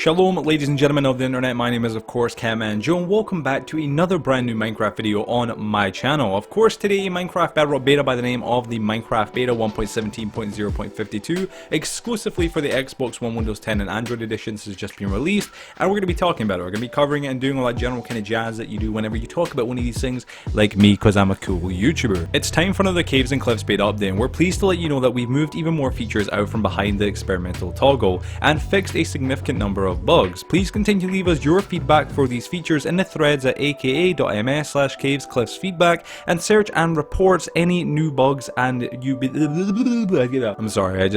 Shalom ladies and gentlemen of the internet, my name is of course Catmanjoe and welcome back to another brand new Minecraft video on my channel. Of course today Minecraft Bedrock Beta by the name of the Minecraft Beta 1.17.0.52 exclusively for the Xbox One, Windows 10 and Android editions has just been released, and we're going to be talking about it. We're going to be covering it and doing all that general kind of jazz that you do whenever you talk about one of these things, like me because I'm a cool YouTuber. It's time for another Caves and Cliffs beta update, and we're pleased to let you know that we've moved even more features out from behind the experimental toggle and fixed a significant number of bugs. Please continue to leave us your feedback for these features in the threads at aka.ms/cavescliffsfeedback and search and reports any new bugs and I'm sorry, I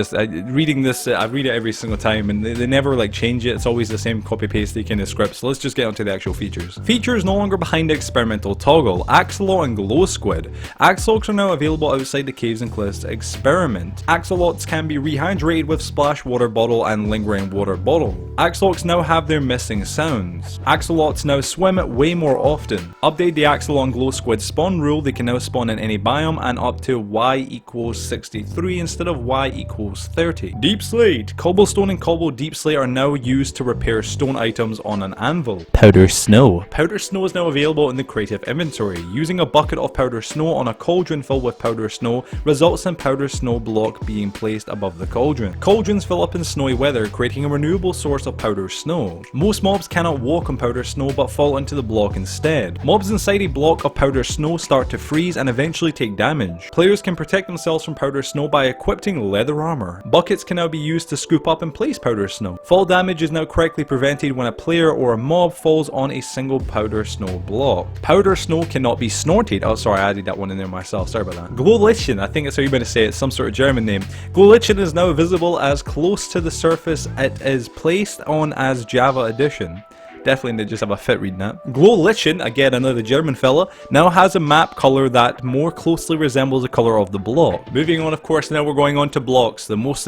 reading this, I read it every single time and they never like change it. It's always the same copy-pasty kind of script, so let's just get onto the actual features. Features no longer behind the experimental toggle. Axolotl and glow squid. Axolotls are now available outside the Caves and Cliffs experiment. Axolotls can be rehydrated with splash water bottle and lingering water bottle. Axolotls now have their missing sounds. Axolotls now swim way more often. Update the Axolotl and glow squid spawn rule. They can now spawn in any biome and up to y equals 63 instead of y equals 30. Deep slate. Cobblestone and cobble deep slate are now used to repair stone items on an anvil. Powder snow. Powder snow is now available in the creative inventory. Using a bucket of powder snow on a cauldron filled with powder snow results in powder snow block being placed above the cauldron. Cauldrons fill up in snowy weather, creating a renewable source of powder snow. Most mobs cannot walk on powder snow but fall into the block instead. Mobs inside a block of powder snow start to freeze and eventually take damage. Players can protect themselves from powder snow by equipping leather armor. Buckets can now be used to scoop up and place powder snow. Fall damage is now correctly prevented when a player or a mob falls on a single powder snow block. Powder snow cannot be snorted. Oh sorry, I added that one in there myself, sorry about that. Glowlichen, I think that's how you're going to say it, some sort of German name. Glowlichen is now visible as close to the surface it is placed on as Java Edition. Definitely did just have a fit reading that. Glowlichen, again another German fella, now has a map color that more closely resembles the color of the block. Moving on, of course, now we're going on to blocks. The most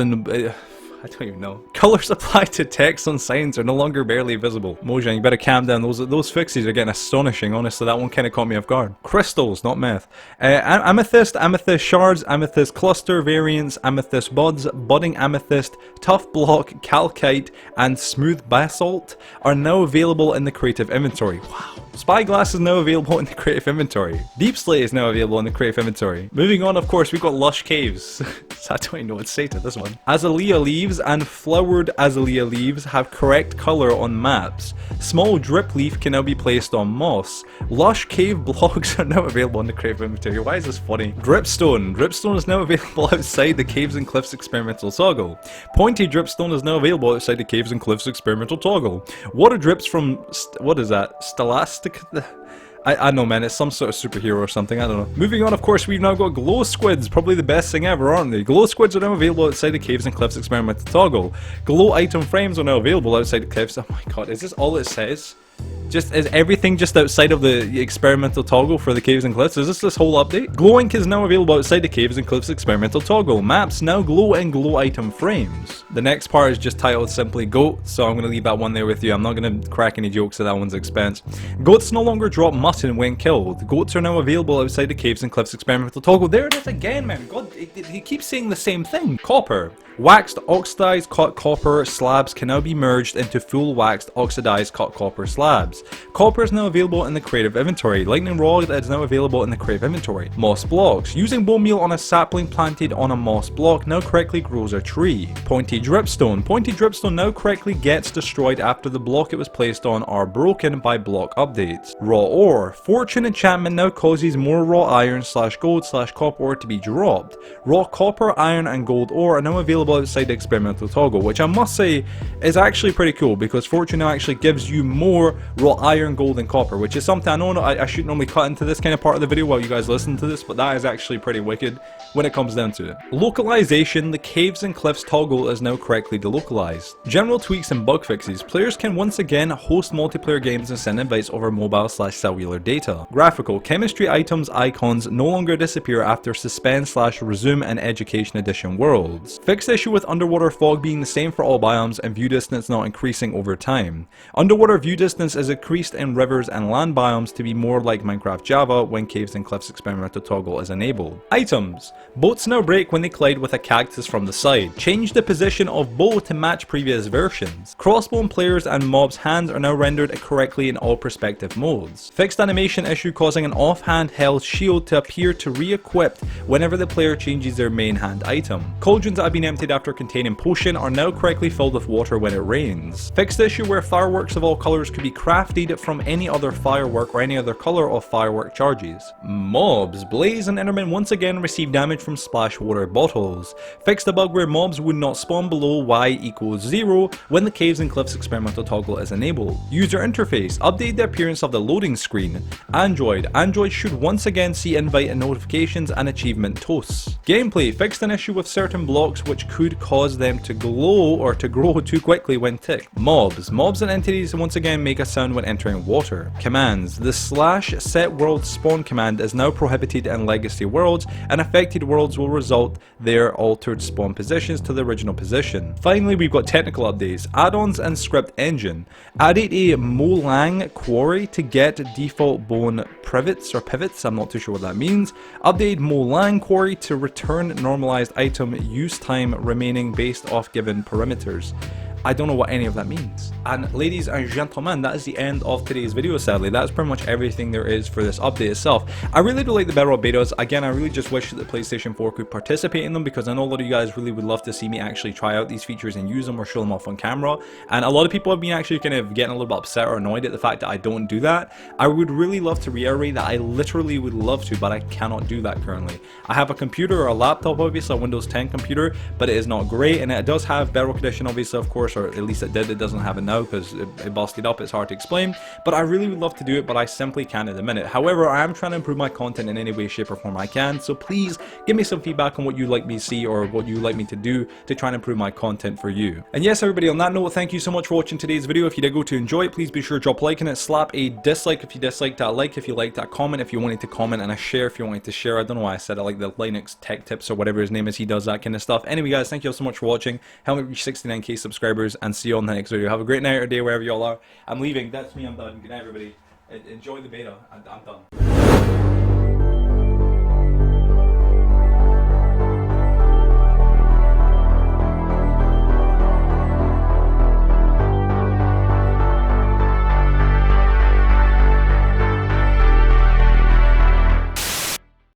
I don't even know. Colors applied to text on signs are no longer barely visible. Mojang, you better calm down. Those fixes are getting astonishing. Honestly, that one kind of caught me off guard. Crystals, not meth. Amethyst, amethyst shards, amethyst cluster variants, amethyst buds, budding amethyst, tough block, calcite, and smooth basalt are now available in the creative inventory. Wow. Spyglass is now available in the creative inventory. Deep slate is now available in the creative inventory. Moving on, of course, we've got lush caves. I don't even know what to say to this one. Azalea leaves and flowered azalea leaves have correct color on maps. Small drip leaf can now be placed on moss. Lush cave blocks are now available in the creative inventory. Why is this funny? Dripstone. Dripstone is now available outside the Caves and Cliffs experimental toggle. Pointy dripstone is now available outside the Caves and Cliffs experimental toggle. Water drips from what is that? Stolastic. I know, man, it's some sort of superhero or something, I don't know. Moving on, of course, we've now got glow squids, probably the best thing ever, aren't they? Glow squids are now available outside the Caves and Cliffs experimental toggle. Glow item frames are now available outside the cliffs. Oh my god, is this all it says? Is everything just outside of the experimental toggle for the Caves and Cliffs? Is this whole update? Glow ink is now available outside the Caves and Cliffs experimental toggle. Maps now glow in glow item frames. The next part is just titled simply GOAT, so I'm going to leave that one there with you. I'm not going to crack any jokes at that one's expense. Goats no longer drop mutton when killed. Goats are now available outside the Caves and Cliffs experimental toggle. There it is again, man. God, he keeps saying the same thing. Copper. Waxed oxidized cut copper slabs can now be merged into full waxed oxidized cut copper slabs. Copper is now available in the creative inventory. Lightning rod is now available in the creative inventory. Moss blocks. Using bone meal on a sapling planted on a moss block now correctly grows a tree. Pointy dripstone. Pointy dripstone now correctly gets destroyed after the block it was placed on are broken by block updates. Raw ore. Fortune enchantment now causes more raw iron / gold / copper ore to be dropped. Raw copper, iron and gold ore are now available outside the experimental toggle, which I must say is actually pretty cool because Fortune now actually gives you more raw iron, gold and copper, which is something I know I shouldn't normally cut into this kind of part of the video while you guys listen to this, but that is actually pretty wicked when it comes down to it. Localization. The Caves and Cliffs toggle is now correctly delocalized. General tweaks and bug fixes. Players can once again host multiplayer games and send invites over mobile / cellular data. Graphical. Chemistry items icons no longer disappear after suspend / resume in Education Edition worlds. Fixed issue with underwater fog being the same for all biomes and view distance not increasing over time. Underwater view distance resistance is increased in rivers and land biomes to be more like Minecraft Java when Caves and Cliffs experimental toggle is enabled. Items. Boats now break when they collide with a cactus from the side. Change the position of bow to match previous versions. Crossbone players and mobs' hands are now rendered correctly in all perspective modes. Fixed animation issue causing an offhand held shield to appear to re-equipped whenever the player changes their main hand item. Cauldrons that have been emptied after containing potion are now correctly filled with water when it rains. Fixed issue where fireworks of all colours could be crafted from any other firework or any other colour of firework charges. Mobs. Blaze and Enderman once again receive damage from splash water bottles. Fixed the bug where mobs would not spawn below y equals 0 when the Caves and Cliffs experimental toggle is enabled. User interface. Update the appearance of the loading screen. Android should once again see invite and notifications and achievement toasts. Gameplay. Fixed an issue with certain blocks which could cause them to glow or to grow too quickly when ticked. Mobs and entities once again make a sound when entering water. Commands. The /set world spawn command is now prohibited in legacy worlds, and affected worlds will result their altered spawn positions to the original position. Finally, we've got technical updates. Add-ons and script engine. Added a Mojang quarry to get default bone pivots, I'm not too sure what that means. Updated Mojang quarry to return normalized item use time remaining based off given parameters. I don't know what any of that means. And ladies and gentlemen, that is the end of today's video, sadly. That's pretty much everything there is for this update itself. I really do like the Bedrock betas. Again, I really just wish that the PlayStation 4 could participate in them, because I know a lot of you guys really would love to see me actually try out these features and use them or show them off on camera. And a lot of people have been actually kind of getting a little bit upset or annoyed at the fact that I don't do that. I would really love to reiterate that I literally would love to, but I cannot do that currently. I have a computer or a laptop, obviously, a Windows 10 computer, but it is not great, and it does have Bedrock Edition, obviously, of course, or at least it did. It doesn't have it now because it busted up. It's hard to explain, but I really would love to do it, but I simply can't at the minute. However, I am trying to improve my content in any way, shape or form I can, so please give me some feedback on what you'd like me to see or what you'd like me to do to try and improve my content for you. And yes, everybody, on that note, thank you so much for watching today's video. If you did go to enjoy it, please be sure to drop a like in it, slap a dislike if you disliked that, like if you liked that, comment if you wanted to comment, and a share if you wanted to share. I don't know why I said it, like the Linux tech tips or whatever his name is, he does that kind of stuff. Anyway guys, thank you all so much for watching. Help me reach 69k subscribers, and see you on the next video. Have a great night or day wherever y'all are. I'm leaving. That's me. I'm done. Good night, everybody. Enjoy the beta. I'm done.